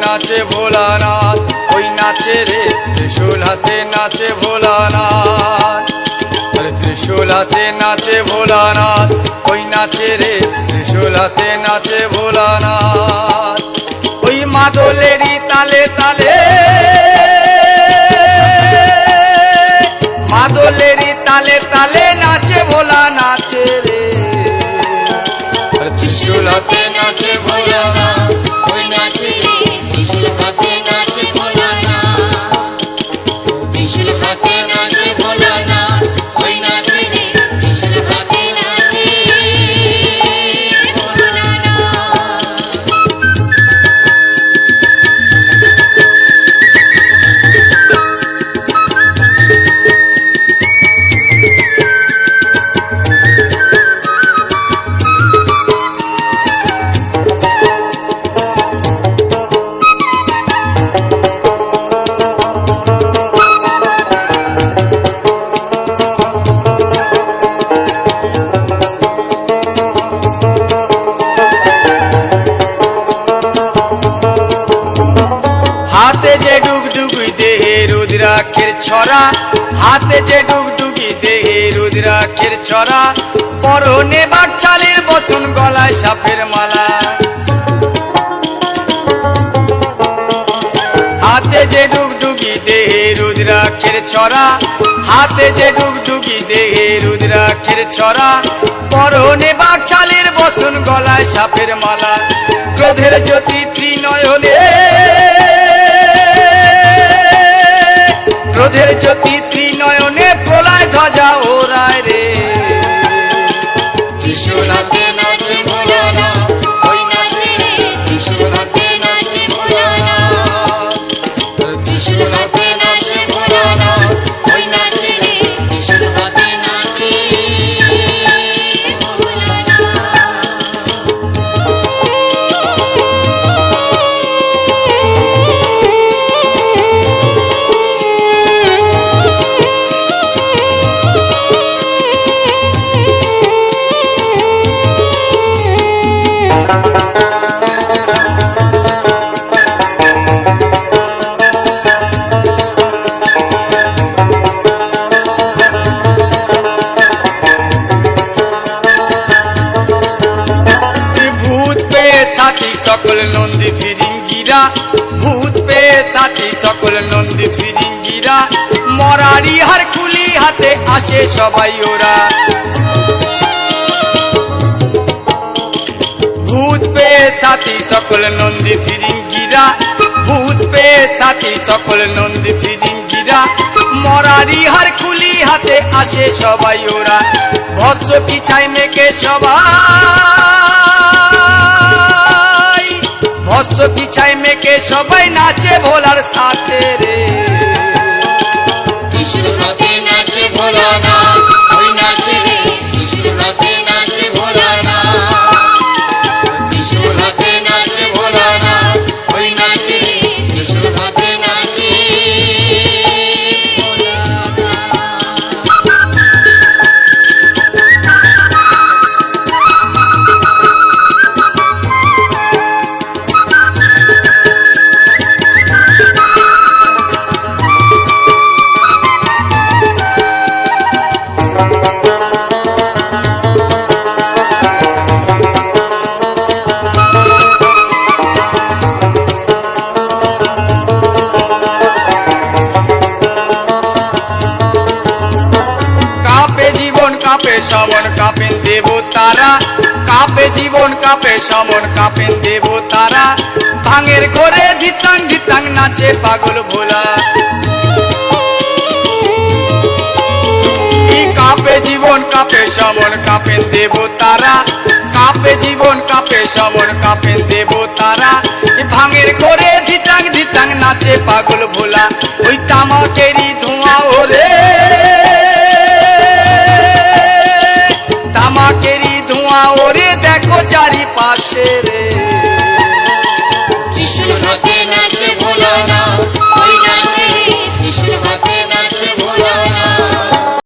নাচে ভোলানাথ, ওই নাচে রে ত্রিশূল হাতে নাচে ভোলানাথ। আরে ত্রিশূল হাতে নাচে ভোলানাথ, ওই নাচে রে ত্রিশূল হাতে নাচে ভোলানাথ। ওই মাদলেরই তালে তালে, মাদলেরই তালে তালে নাচে ভোলা নাচে রে। ত্রিশূল হাতে নাচে ভোলানাথ, ওই নাচে রে ত্রিশূল হাতে নাচে ভোলানাথ। ত্রিশূল হাতে নাচে ভোলানাথ, ওই নাচে রে ত্রিশূল হাতে নাচে ভোলানাথ। হাতে যে ডুগডুগি দেহে রুদ্রাক্ষের ছড়া, হাতে যে ডুগডুগি দেহে রুদ্রাক্ষের ছড়া, পরনে বাকছালের বচন গলায় সাপের মালা। হাতে যে ডুগডুগি দেহে রুদ্রাক্ষের ছড়া, হাতে যে ডুগডুগি দেহে রুদ্রাক্ষের ছড়া, পরনে বাকছালের বচন গলায় সাপের মালা। ক্রোধের জ্যোতি ত্রিনয়নে, ক্রোধের জ্যোতি ত্রিনয়নে প্রলয় ধ্বজা ওরায় রে। ত্রিশূল হাতে নাচে ভোলানাথ, ওই নাচে রে ত্রিশূল হাতে নাচে ভোলানাথ। ত্রিশূল হাতে নাচে ভোলানাথ, ওই নাচে রে ত্রিশূল হাতে নাচে ভোলানাথ। ভূত পেয়ে সাথী সকল নন্দী ফিরিঙ্গিরা, ভূত পেয়ে সাথী সকল নন্দী ফিরিঙ্গিরা, মরারি হার খুলি হাতে আসে সবাই ওরা। ভূত পেয়ে সাথী সকল নন্দী ফিরিঙ্গিরা, ভূত পেয়ে সাথী সকল নন্দী ফিরিঙ্গিরা, মরারি হার খুলি হাতে আসে সবাই ওরা। ভস্য পিছাই মেকে সবাই, ভস্য পিছাই মেকে সবাই নাচে ভোলার সাথে রে। ত্রিশূল হাতে নাচে ভোলানাথ, ওই নাচে রে ত্রিশূল হাতে নাচে ভোলানাথ। ত্রিশূল হাতে নাচে ভোলানাথ, ওই নাচে রে ত্রিশূল হাতে নাচে কাঁপে সমন কাঁপেন দেবতারা, কাঁপে জীবন কাঁপে সমন কাঁপেন দেবতারা, ভাঙের ঘরে ধিতাং ধিতাং নাচে পাগল ভোলা। কাঁপে জীবন কাঁপে সমন কাঁপেন দেবতারা, কাঁপে জীবন কাঁপে সমন কাঁপেন দেবতারা, ভাঙের ঘরে ধিতাং ধিতাং নাচে পাগল ভোলা।